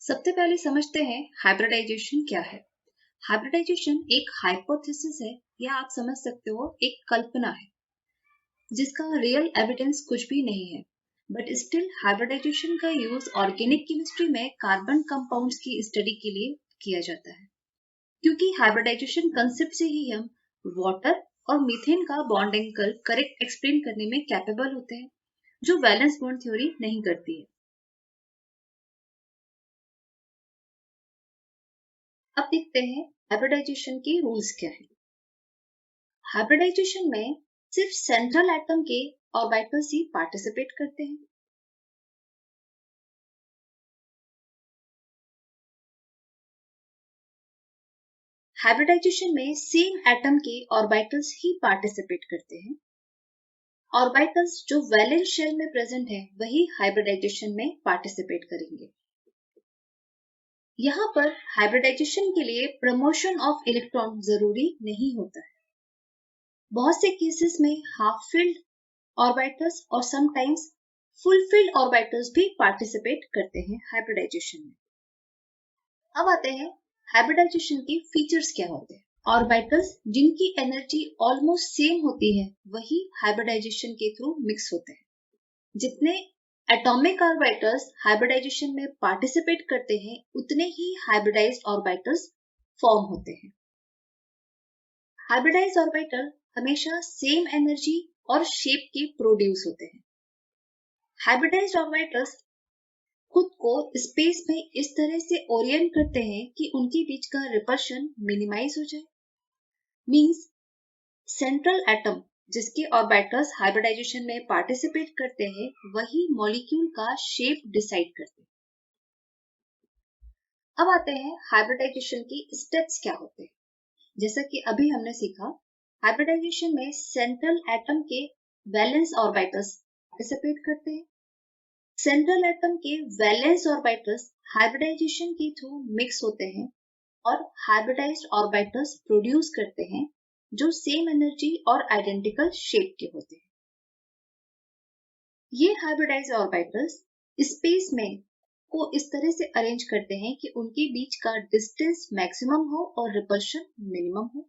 सबसे पहले समझते हैं हाइब्रिडाइजेशन क्या है। हाइब्रिडाइजेशन एक हाइपोथेसिस है या आप समझ सकते हो एक कल्पना है जिसका रियल एविडेंस कुछ भी नहीं है। बट स्टिल हाइब्रिडाइजेशन का यूज ऑर्गेनिक केमिस्ट्री में कार्बन कंपाउंड्स की स्टडी के लिए किया जाता है, क्योंकि हाइब्रिडाइजेशन कंसेप्ट से ही हम वाटर और मीथेन का बॉन्ड एंगल करेक्ट एक्सप्लेन करने में कैपेबल होते हैं, जो वैलेंस बॉन्ड थ्योरी नहीं करती है। अब देखते हैं हाइब्रिडाइजेशन के रूल्स क्या है। हाइब्रिडाइजेशन में सिर्फ सेंट्रल एटम के ऑर्बिटल्स ही पार्टिसिपेट करते हैं। हाइब्रिडाइजेशन में सेम एटम के ऑर्बिटल्स ही पार्टिसिपेट करते हैं। ऑर्बिटल्स जो वैलेंस शेल में प्रेजेंट है वही हाइब्रिडाइजेशन में पार्टिसिपेट करेंगे। यहाँ पर हाइब्रिडाइजेशन के लिए प्रमोशन ऑफ इलेक्ट्रॉन जरूरी नहीं होता है। बहुत से केसेस में हाफ फिल्ड ऑर्बिटल्स और समटाइम्स फुलफिल्ड ऑर्बिटल्स भी पार्टिसिपेट करते हैं हाइब्रिडाइजेशन में। अब आते हैं हाइब्रिडाइजेशन के फीचर्स क्या होते हैं। ऑर्बिटल्स जिनकी एनर्जी ऑलमोस्ट सेम होती है वही हाइब्रिडाइजेशन के थ्रू मिक्स होते हैं। जितने एटॉमिक ऑर्बिटल्स हाइब्रिडाइजेशन में पार्टिसिपेट करते हैं उतने ही हाइब्रिडाइज्ड ऑर्बिटल्स फॉर्म होते हैं। हाइब्रिडाइज्ड ऑर्बिटल हमेशा सेम एनर्जी और शेप के प्रोड्यूस होते हैं। हाइब्रिडाइज्ड ऑर्बिटल्स खुद को स्पेस में इस तरह से ओरिएंट करते हैं कि उनके बीच का रिपल्शन मिनिमाइज हो जाए। मींस सेंट्रल एटम जिसके ऑर्बिटल्स हाइब्रिडाइजेशन में पार्टिसिपेट करते हैं वही मॉलिक्यूल का शेप डिसाइड करते हैं। अब आते हैं हाइब्रिडाइजेशन की स्टेप्स क्या होते हैं। जैसा कि अभी हमने सीखा, हाइब्रिडाइजेशन में सेंट्रल एटम के वैलेंस ऑर्बिटल्स पार्टिसिपेट करते हैं। सेंट्रल एटम के वैलेंस ऑर्बिटल्स हाइब्रिडाइजेशन के थ्रू मिक्स होते हैं और हाइब्रिडाइज्ड ऑर्बिटल्स प्रोड्यूस करते हैं जो सेम एनर्जी और आइडेंटिकल शेप के होते हैं। ये हाइब्रिडाइज्ड ऑर्बिटल्स स्पेस में को इस तरह से अरेंज करते हैं कि उनके बीच का डिस्टेंस मैक्सिमम हो और रिपल्शन मिनिमम हो।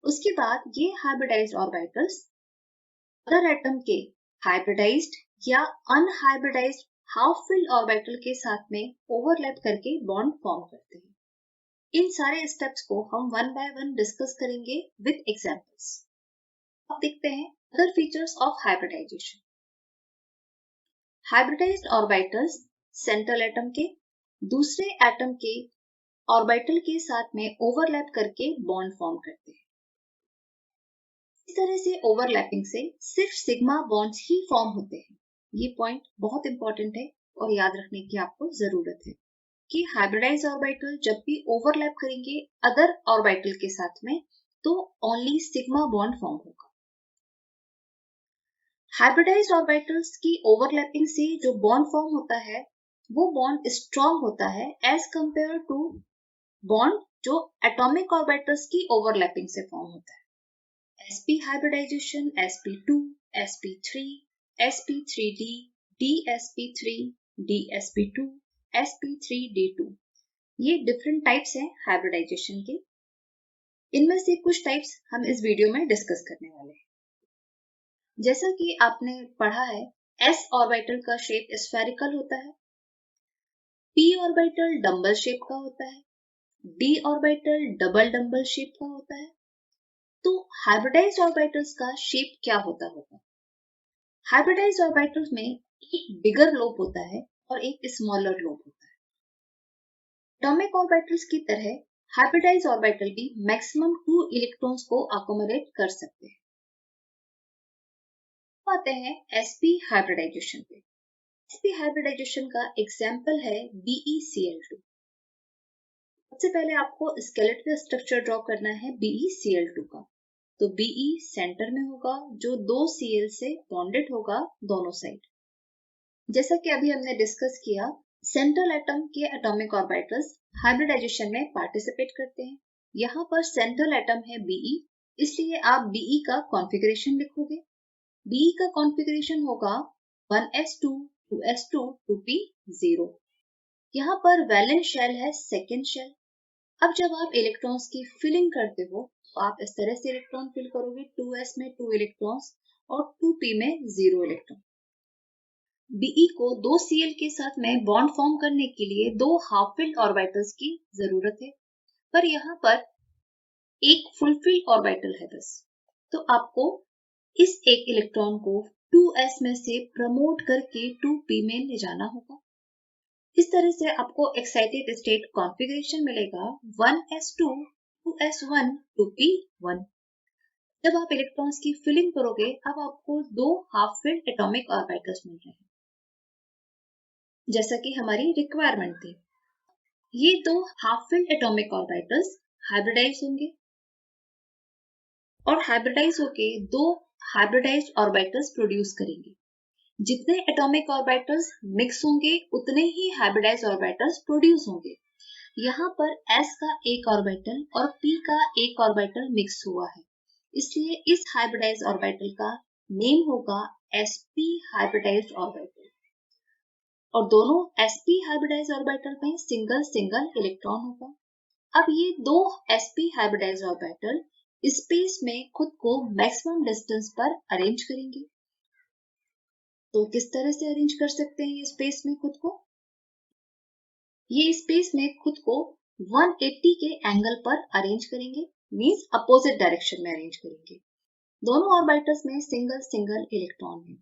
उसके बाद ये हाइब्रिडाइज्ड ऑर्बिटल्स अदर एटम के हाइब्रिडाइज्ड या अनहाइब्रिडाइज्ड हाफ फिल्ड ऑर्बिटल के साथ में ओवरलैप करके बॉन्ड फॉर्म करते हैं। इन सारे स्टेप्स को हम वन बाय वन डिस्कस करेंगे विद एग्जांपल्स। अब देखते हैं other features of hybridisation. Hybridised orbitals central atom के दूसरे एटम के ऑर्बिटल के साथ में ओवरलैप करके बॉन्ड फॉर्म करते हैं। इस तरह से ओवरलैपिंग से सिर्फ सिग्मा बॉन्ड्स ही फॉर्म होते हैं। ये पॉइंट बहुत इंपॉर्टेंट है और याद रखने की आपको जरूरत है कि हाइब्रिडाइज्ड ऑर्बिटल जब भी ओवरलैप करेंगे अदर ऑर्बिटल के साथ में तो ओनली सिग्मा बॉन्ड फॉर्म होगा। हाइब्रिडाइज्ड ऑर्बिटल्स की ओवरलैपिंग से जो बॉन्ड फॉर्म होता है वो बॉन्ड स्ट्रॉन्ग होता है एज कंपेयर टू बॉन्ड जो एटॉमिक ऑर्बिटल्स की ओवरलैपिंग से फॉर्म होता है। sp hybridization, sp2, sp3, sp3d, dsp3, dsp2, sp3d2 ये डिफरेंट टाइप्स हैं हाइब्रिडाइजेशन के। इनमें से कुछ टाइप्स हम इस वीडियो में डिस्कस करने वाले हैं। जैसा कि आपने पढ़ा है, s ऑर्बिटल का शेप स्फेरिकल होता है, p ऑर्बिटल डंबल शेप का होता है, d orbital double dumbbell shape का होता है। तो हाइब्रिडाइज्ड ऑर्बिटल्स का शेप क्या होता होगा? हाइब्रिडाइज्ड ऑर्बिटल्स में एक बिगर लोब होता है और एक स्मॉलर लोब होता है। एटॉमिक ऑर्बिटल्स की तरह हाइब्रिडाइज्ड ऑर्बिटल भी मैक्सिमम 2 इलेक्ट्रॉन्स को अकोमोडेट कर सकते हैं। अब आते हैं sp हाइब्रिडाइजेशन पे। sp हाइब्रिडाइजेशन का एग्जांपल है BeCl2। सबसे पहले आपको स्केलेटल स्ट्रक्चर ड्रॉ करना है BeCl2 का। तो Be सेंटर में होगा जो 2 Cl से बॉन्डेड होगा दोनों साइड। जैसा कि अभी हमने डिस्कस किया, सेंट्रल एटम के एटॉमिक ऑर्बिटल्स हाइब्रिडाइजेशन में पार्टिसिपेट करते हैं। यहाँ पर सेंट्रल एटम है Be, इसलिए आप Be का कॉन्फ़िगरेशन लिखोगे। Be का कॉन्फ़िगरेशन होगा 1s2 2s2 2p0। यहाँ पर वैलेंस शेल है सेकेंड शेल। अब जब आप इलेक्ट्रॉन्स की फिलिंग करते हो तो आप इस तरह से इलेक्ट्रॉन फिल करोगे, 2s में 2 इलेक्ट्रॉन्स और 2p में 0 इलेक्ट्रॉन। Be को 2 Cl के साथ में बॉन्ड फॉर्म करने के लिए 2 हाफ फिल्ड ऑर्बिटल्स की जरूरत है, पर यहाँ पर एक फुल फिल्ड ऑर्बिटल है बस। तो आपको इस एक इलेक्ट्रॉन को 2s में से प्रमोट करके 2p में ले जाना होगा। इस तरह से आपको एक्साइटेड स्टेट कॉन्फ़िगरेशन मिलेगा 1s2 2s1 2p1। जब आप इलेक्ट्रॉन्स की फिलिंग करोगे अब आपको 2 हाफ फिल्ड एटॉमिक ऑर्बिटल्स मिल रहे हैं, जैसा कि हमारी रिक्वायरमेंट थी। ये 2 half filled atomic orbitals hybridise होंगे और हाइब्रिडाइज होके 2 हाइब्रिडाइज्ड ऑर्बिटल्स प्रोड्यूस करेंगे। जितने एटॉमिक ऑर्बिटल्स मिक्स होंगे उतने ही हाइब्रिडाइज्ड ऑर्बिटल्स प्रोड्यूस होंगे। यहाँ पर s का एक ऑर्बिटल और p का एक ऑर्बिटल मिक्स हुआ है, इसलिए इस हाइब्रिडाइज्ड ऑर्बिटल का नेम होगा sp हाइब्रिडाइज्ड ऑर्बिटल। और दोनों sp हाइब्रिडाइज्ड ऑर्बिटल में सिंगल सिंगल इलेक्ट्रॉन होगा। अब ये 2 sp हाइब्रिडाइज्ड ऑर्बिटल स्पेस में खुद को मैक्सिमम डिस्टेंस पर अरेंज करेंगे। तो किस तरह से अरेंज कर सकते हैं ये स्पेस में खुद को? ये स्पेस में खुद को 180 के एंगल पर अरेंज करेंगे, मींस अपोजिट डायरेक्शन में अरेंज करेंगे। दोनों ऑर्बिटल्स में सिंगल सिंगल इलेक्ट्रॉन है।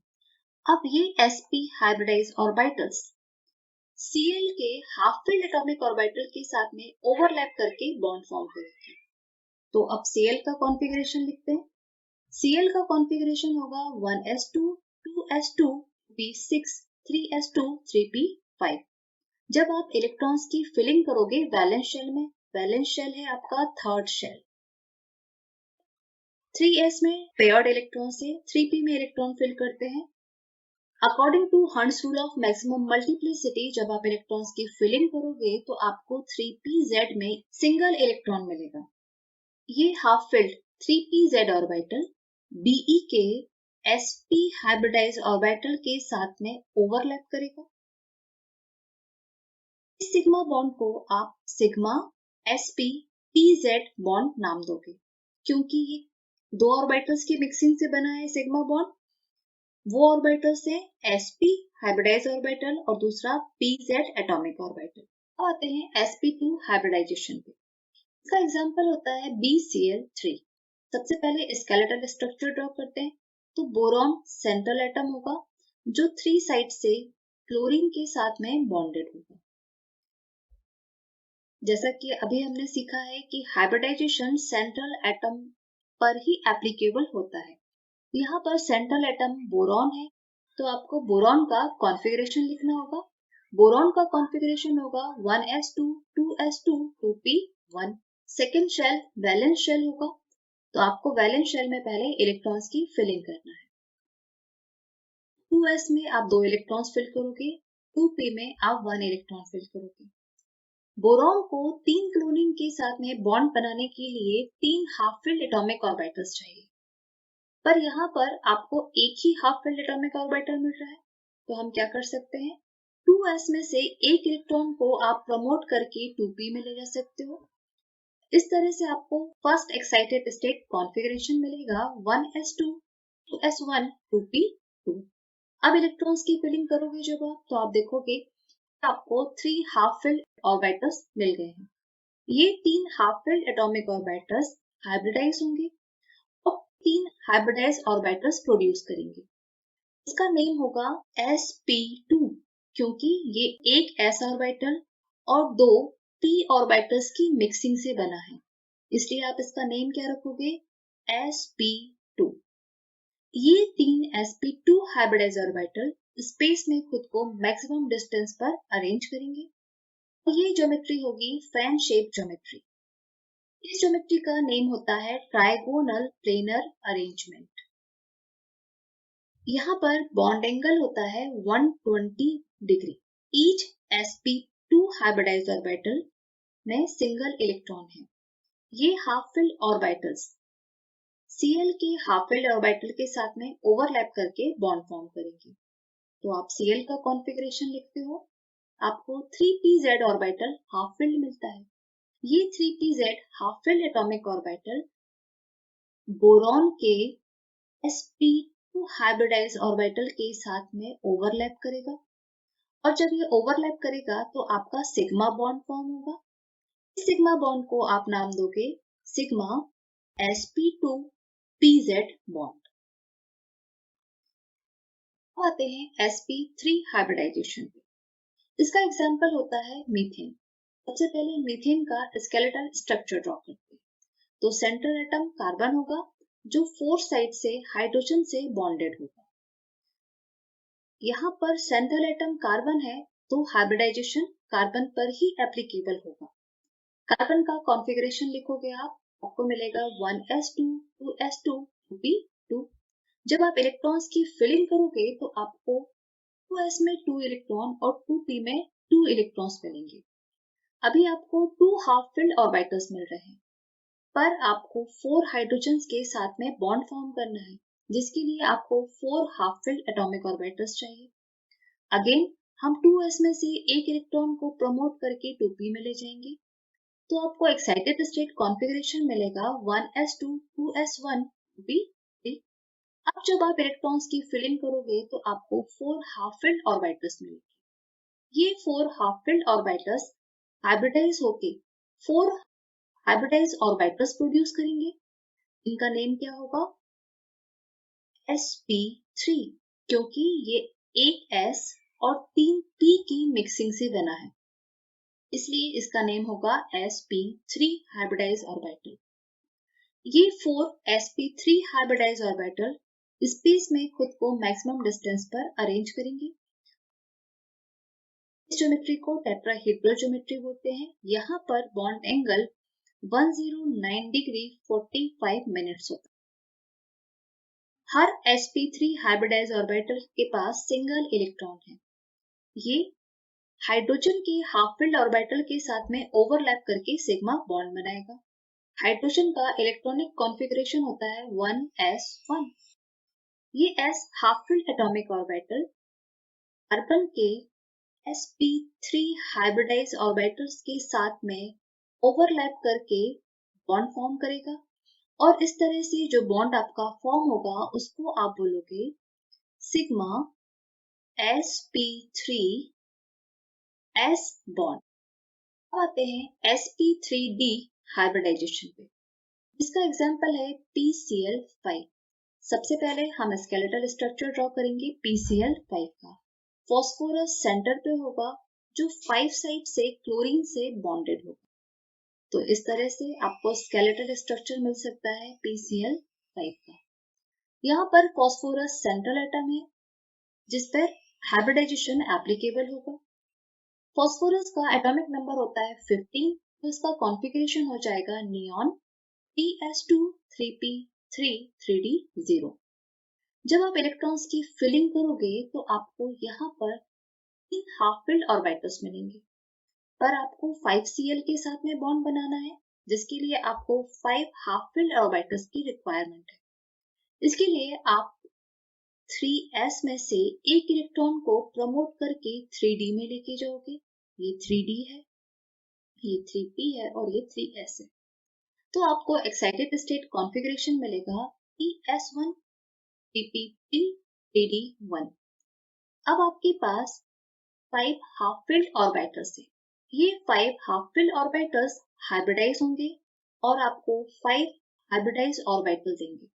अब ये sp हाइब्रिडाइज्ड ऑर्बिटल्स Cl के हाफ फिल्ड एटॉमिक ऑर्बिटल के साथ में ओवरलैप करके बॉन्ड फॉर्म करेंगे। तो अब Cl का कॉन्फ़िगरेशन लिखते हैं। Cl का कॉन्फ़िगरेशन होगा 1s2 2s2 p6 3s2 3p5। जब आप इलेक्ट्रॉन्स की फिलिंग करोगे वैलेंस शेल में, वैलेंस शेल है आपका थर्ड शेल। 3s में पेयर्ड इलेक्ट्रॉन से 3p में इलेक्ट्रॉन फिल करते हैं। According to Hund's rule of maximum multiplicity जब आप इलेक्ट्रॉन्स की फिलिंग करोगे तो आपको 3pz में सिंगल इलेक्ट्रॉन मिलेगा। ये half filled 3pz orbital Be के sp हाइब्रिडाइज्ड ऑर्बिटल के साथ में ओवरलैप करेगा। इस सिग्मा बॉन्ड को आप सिग्मा sp pz बॉन्ड नाम दोगे, क्योंकि ये 2 ऑर्बिटल्स की मिक्सिंग से बना है सिग्मा बॉन्ड। वो ऑर्बिटल से sp हाइब्रिडाइज ऑर्बिटल और दूसरा pz एटॉमिक ऑर्बिटल। अब आते हैं sp2 हाइब्रिडाइजेशन पे। इसका एग्जांपल होता है BCl3। सबसे पहले स्केलेटल स्ट्रक्चर ड्रॉ करते हैं। तो बोरॉन सेंट्रल एटम होगा जो 3 साइड से क्लोरीन के साथ में बॉन्डेड होगा। जैसा कि अभी हमने सीखा है कि हाइब्रिडाइजेशन सेंट्रल एटम पर ही एप्लीकेबल होता है। यहाँ पर सेंट्रल एटम बोरॉन है, तो आपको बोरॉन का कॉन्फ़िगरेशन लिखना होगा। बोरॉन का कॉन्फ़िगरेशन होगा 1s2 2s2 2p1। Second shell valence shell होगा, तो आपको वैलेंस शेल में पहले इलेक्ट्रॉन्स की फिलिंग करना है। 2s में आप 2 इलेक्ट्रॉन्स फिल करोगे, 2p में आप 1 इलेक्ट्रॉन फिल करोगे। बोरॉन को 3 क्लोरीन के साथ में बॉन्ड बनाने के लिए 3 हाफ फिल्ड एटॉमिक ऑर्बिटल्स चाहिए, पर यहाँ पर आपको एक ही हाफ फिल्ड एटॉमिक ऑर्बिटल मिल रहा है। तो हम क्या कर सकते हैं, 2s में से एक इलेक्ट्रॉन को आप प्रमोट करके 2p में ले जा सकते हो। इस तरह से आपको फर्स्ट एक्साइटेड स्टेट कॉन्फ़िगरेशन मिलेगा 1s2 2s1 2p2। अब इलेक्ट्रॉन्स की फिलिंग करोगे जब आप, तो आप देखोगे आपको 3 हाफ फिल्ड ऑर्बिटल्स मिल गए हैं। ये 3 half filled atomic orbitals hybridise होंगे और 3 हाइब्रिडाइज्ड ऑर्बिटल्स प्रोड्यूस करेंगे। इसका नेम होगा sp2, क्योंकि ये एक s ऑर्बिटल और 2 p ऑर्बिटल्स की मिक्सिंग से बना है, इसलिए आप इसका नेम क्या रखोगे, sp2। ये 3 sp2 हाइब्रिडाइज्ड ऑर्बिटल स्पेस में खुद को मैक्सिमम डिस्टेंस पर अरेंज करेंगे। ये ज्योमेट्री होगी फैन शेप ज्योमेट्री। इस ज्योमेट्री का नेम होता है ट्राइगोनल प्लेनर अरेंजमेंट। यहाँ पर बॉन्ड एंगल होता है 120 degree. Each sp2 hybridised orbital में सिंगल इलेक्ट्रॉन है। ये हाफ फिल्ड ऑर्बिटल्स Cl के हाफ फिल्ड ऑर्बिटल के साथ में ओवरलैप करके बॉन्ड फॉर्म करेंगे। तो आप Cl का कॉन्फ़िगरेशन लिखते हो। आपको 3pz ऑर्बिटल हाफ फिल्ड मिलता है। ये 3pz half filled atomic orbital boron के sp2 हाइब्रिडाइज ऑर्बिटल के साथ में ओवरलैप करेगा, और जब ये ओवरलैप करेगा तो आपका सिग्मा बॉन्ड फॉर्म होगा। इस सिग्मा बॉन्ड को आप नाम दोगे सिग्मा sp2pz बॉन्ड। आते हैं sp3 हाइब्रिडाइजेशन पे। इसका एग्जांपल होता है मीथेन। सबसे पहले मीथेन का स्केलेटल स्ट्रक्चर ड्रॉ करते हैं। तो सेंट्रल एटम कार्बन होगा जो 4 साइड से हाइड्रोजन से बॉन्डेड होगा। यहाँ पर सेंट्रल एटम कार्बन है तो हाइब्रिडाइजेशन कार्बन पर ही एप्लीकेबल होगा। कार्बन का कॉन्फ़िगरेशन लिखोगे आपको मिलेगा 1s2 2s2 2p2। जब आप इलेक्ट्रॉन्स की फिलिंग करोगे तो आपको 2s में 2 इलेक्ट्रॉन और 2p में 2 इलेक्ट्रॉन्स मिलेंगे। अभी आपको 2 हाफ फिल्ड ऑर्बिटल्स मिल रहे हैं, पर आपको 4 हाइड्रोजन्स के साथ में बॉन्ड फॉर्म करना है, जिसके लिए आपको 4 हाफ फिल्ड एटॉमिक ऑर्बिटल्स चाहिए। अगेन हम 2s में से एक इलेक्ट्रॉन को प्रमोट करके 2p में ले जाएंगे, तो आपको एक्साइटेड स्टेट कॉन्फ़िगरेशन मिलेगा 1s2 2s1 2p3। अब जब आप इलेक्ट्रॉन्स की फिलिंग करोगे तो आपको 4 हाफ फिल्ड ऑर्बिटल्स मिलेंगे। ये 4 हाफ फिल्ड ऑर्बिटल्स हाइब्रिडाइज होके 4 हाइब्रिडाइज ऑर्बिटल्स प्रोड्यूस करेंगे। इनका नेम क्या होगा? sp3, क्योंकि ये एक s और 3 p की मिक्सिंग से बना है, इसलिए इसका नेम होगा sp3 हाइब्रिडाइज ऑर्बिटल। ये 4 sp3 हाइब्रिडाइज ऑर्बिटल स्पेस में खुद को मैक्सिमम डिस्टेंस पर अरेंज करेंगे। इस ज्योमेट्री को टेट्राहेड्रल ज्योमेट्री बोलते हैं। यहाँ पर बॉन्ड एंगल 109 डिग्री 45 मिनट्स होता है। हर sp3 हाइब्रिडाइज ऑर्बिटल के पास सिंगल इलेक्ट्रॉन है। ये हाइड्रोजन के हाफ फिल्ड ऑर्बिटल के साथ में ओवरलैप करके सिग्मा बॉन्ड बनाएगा। हाइड्रोजन का इलेक्ट्रॉनिक कॉन्फ़िगरेशन होता है 1s1। ये s half filled atomic orbital carbon के sp3 हाइब्रिडाइज ऑर्बिटल्स के साथ में ओवरलैप करके बॉन्ड फॉर्म करेगा, और इस तरह से जो बॉन्ड आपका फॉर्म होगा उसको आप बोलोगे सिग्मा sp3s बॉन्ड। आते हैं sp3d हाइब्रिडाइजेशन पे, इसका एग्जांपल है PCl5। सबसे पहले हम स्केलेटल स्ट्रक्चर ड्रॉ करेंगे PCl5 का। फॉस्फोरस सेंटर पे होगा जो 5 साइड से क्लोरीन से बॉन्डेड होगा। तो इस तरह से आपको स्केलेटल स्ट्रक्चर मिल सकता है PCl5 का। यहाँ पर फॉस्फोरस सेंट्रल एटम है जिस पर हाइब्रिडाइजेशन एप्लीकेबल होगा। फॉस्फोरस का एटॉमिक नंबर होता है 15, तो इसका कॉन्फ़िगरेशन हो जाएगा नियॉन 3s2 3p3 3d0। जब आप इलेक्ट्रॉन्स की फिलिंग करोगे तो आपको यहाँ पर 3 हाफ फिल्ड ऑर्बिटल्स मिलेंगे, पर आपको 5cl के साथ में बॉन्ड बनाना है, जिसके लिए आपको 5 हाफ फिल्ड ऑर्बिटल्स की रिक्वायरमेंट है। इसके लिए आप 3s में से एक इलेक्ट्रॉन को प्रमोट करके 3d में लेके जाओगे। ये 3d है, ये 3p है और ये 3s है। तो आपको एक्साइटेड स्टेट कॉन्फ़िगरेशन मिलेगा ES1 PP3 AD1। अब आपके पास 5 हाफ फिल्ड ऑर्बिटल्स है। ये 5 हाफ फिल्ड ऑर्बिटल्स हाइब्रिडाइज होंगे और आपको 5 हाइब्रिडाइज ऑर्बिटल देंगे।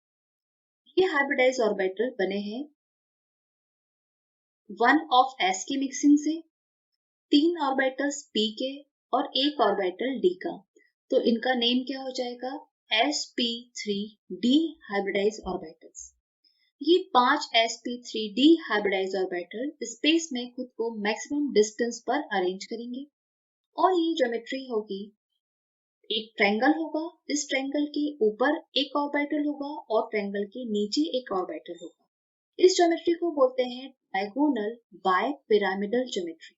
ये हाइब्रिडाइज ऑर्बिटल बने हैं 1 ऑफ s की मिक्सिंग से, 3 ऑर्बिटल्स p के और एक ऑर्बिटल d का। तो इनका नेम क्या हो जाएगा? sp3d hybridise orbitals. ये 5 sp3d हाइब्रिडाइज ऑर्बिटल स्पेस में खुद को मैक्सिमम डिस्टेंस पर अरेंज करेंगे, और ये ज्योमेट्री होगी एक ट्रायंगल होगा। इस ट्रायंगल के ऊपर एक ऑर्बिटल होगा और ट्रायंगल के नीचे एक ऑर्बिटल होगा। इस ज्योमेट्री को बोलते हैं डायगोनल बाय पिरामिडल ज्योमेट्री।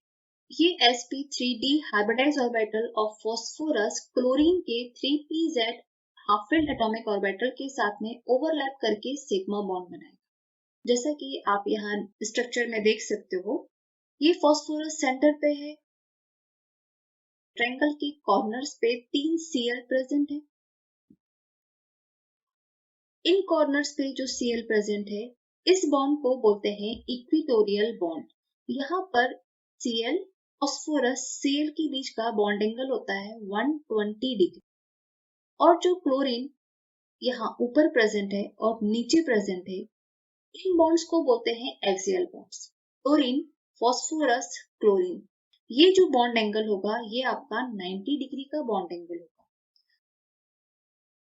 ये sp3d hybridise orbital of phosphorus chlorine के 3pz half filled atomic orbital के साथ में ओवरलैप करके सिग्मा बॉन्ड बनाएगा। जैसा कि आप यहाँ स्ट्रक्चर में देख सकते हो, ये फॉस्फोरस सेंटर पे है। ट्रायंगल के कॉर्नर्स पे 3 Cl प्रेजेंट है। इन कॉर्नर्स पे जो Cl प्रेजेंट है, इस बॉन्ड को बोलते हैं इक्विटोरियल बॉन्ड। यहाँ पर Cl फॉस्फोरस Cl के बीच का बॉन्ड एंगल होता है 120 डिग्री। और जो क्लोरीन यहाँ ऊपर प्रेजेंट है और नीचे प्रेजेंट है, इन बॉन्ड्स को बोलते हैं axial bonds. Chlorine, phosphorus, chlorine, ये जो बॉन्ड एंगल होगा ये आपका 90 डिग्री का बॉन्ड एंगल होगा।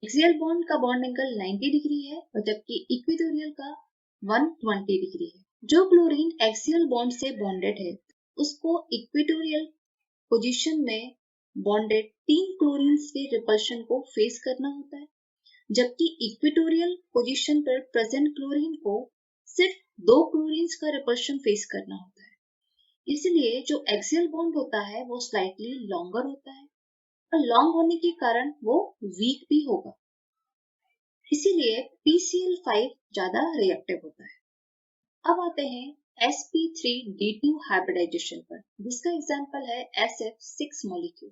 एक्सियल बॉन्ड का बॉन्ड एंगल 90 डिग्री है और जबकि इक्वेटोरियल का 120 डिग्री है। जो क्लोरीन एक्सियल बॉन्ड से बॉन्डेड है उसको इक्वेटोरियल पोजीशन में बॉन्डेड 3 क्लोरीन्स के रिपल्शन को फेस करना होता है, जबकि इक्वेटोरियल पोजीशन पर प्रेजेंट क्लोरीन को सिर्फ 2 क्लोरीन्स का रिपल्शन फेस करना होता है। इसलिए जो एक्सियल बॉन्ड होता है वो स्लाइटली लॉन्गर होता है और लॉन्ग होने के कारण वो वीक भी होगा। इसीलिए PCl5 ज्यादा रिएक्टिव होता है। अब आते हैं sp3d2 हाइब्रिडाइजेशन पर, जिसका एग्जांपल है SF6 मॉलिक्यूल।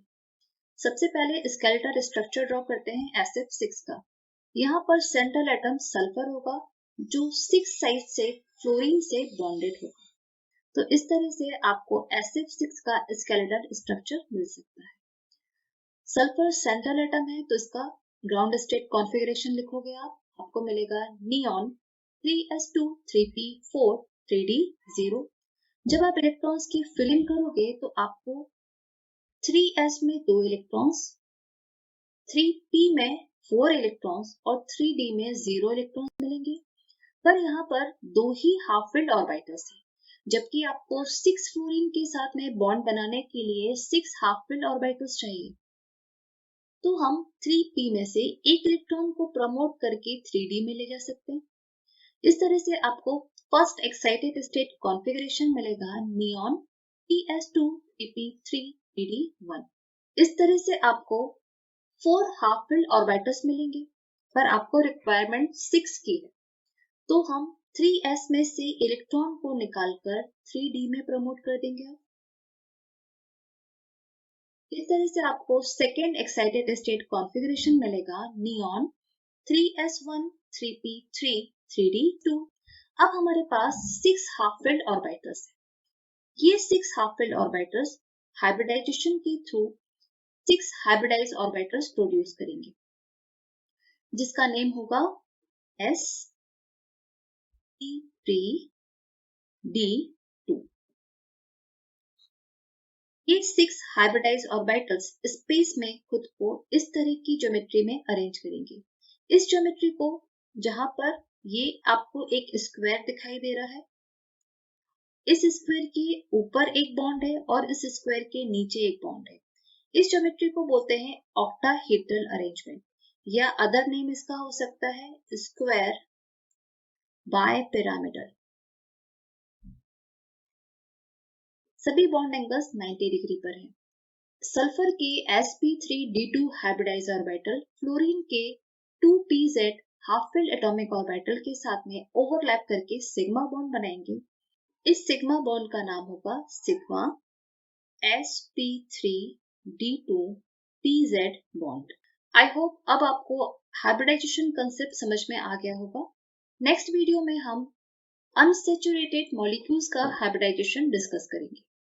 सबसे पहले स्केलेटल स्ट्रक्चर ड्रॉ करते हैं SF6 का। यहाँ पर सेंट्रल एटम सल्फर होगा जो 6 साइड से फ्लोरीन से बॉन्डेड होगा। तो इस तरह से आपको SF6 का स्केलेटल स्ट्रक्चर मिल सकता है। सल्फर सेंट्रल एटम है तो इसका ग्राउंड स्टेट कॉन्फ़िगरेशन लिखोगे आपको मिलेगा नियॉन 3s2 3p4 3d0। जब आप इलेक्ट्रॉन्स की फिलिंग करोगे तो आपको 3s में 2 इलेक्ट्रॉन्स, 3p में 4 इलेक्ट्रॉन्स और 3d में 0 इलेक्ट्रॉन्स मिलेंगे। पर यहाँ पर 2 ही हाफ फिल्ड ऑर्बिटल्स हैं, जबकि आपको 6 फ्लोरीन के साथ में बॉन्ड बनाने के लिए 6 हाफ फिल्ड ऑर्बिटल्स चाहिए। तो हम 3p में से एक इलेक्ट्रॉन को प्रमोट करके 3d में ले जा सकते हैं। इस तरह से आपको फर्स्ट एक्साइटेड स्टेट कॉन्फ़िगरेशन मिलेगा नियॉन ps2 pp3 dd1। इस तरह से आपको 4 हाफ फिल्ड ऑर्बिटल्स मिलेंगे, पर आपको रिक्वायरमेंट 6 की है। तो हम 3s में से इलेक्ट्रॉन को निकालकर 3d में प्रमोट कर देंगे। इस तरह से आपको सेकेंड एक्साइटेड स्टेट कॉन्फ़िगरेशन मिलेगा नियॉन 3s1 3p3 3d2। अब हमारे पास 6 हाफ फिल्ड ऑर्बिटल्स हैं। ये 6 हाफ फिल्ड ऑर्बिटल्स हाइब्रिडाइजेशन के थ्रू 6 हाइब्रिडाइज ऑर्बिटल्स प्रोड्यूस करेंगे, जिसका नेम होगा sp3d2। ये 6 हाइब्रिडाइज ऑर्बिटल्स स्पेस में खुद को इस तरह की ज्योमेट्री में अरेंज करेंगे। इस ज्योमेट्री को जहां पर ये आपको एक स्क्वायर दिखाई दे रहा है, इस स्क्वायर के ऊपर एक बॉन्ड है और इस स्क्वायर के नीचे एक बॉन्ड है। इस ज्योमेट्री को बोलते हैं ऑक्टाहेड्रल अरेंजमेंट, या अदर नेम इसका हो सकता है स्क्वायर बायपिरामिडल। सभी बॉन्ड एंगल्स 90 डिग्री पर हैं। सल्फर के sp3d2 हाइब्रिडाइज ऑर्बिटल फ्लोरीन के 2pz half filled atomic orbital के साथ में ओवरलैप करके सिग्मा बॉन्ड बनाएंगे। इस सिग्मा बॉन्ड का नाम होगा sigma sp3d2pz bond. I hope अब आपको हाइब्रिडाइजेशन कंसेप्ट समझ में आ गया होगा। नेक्स्ट वीडियो में हम अनसैचुरेटेड मॉलिक्यूल्स का हाइब्रिडाइजेशन डिस्कस करेंगे।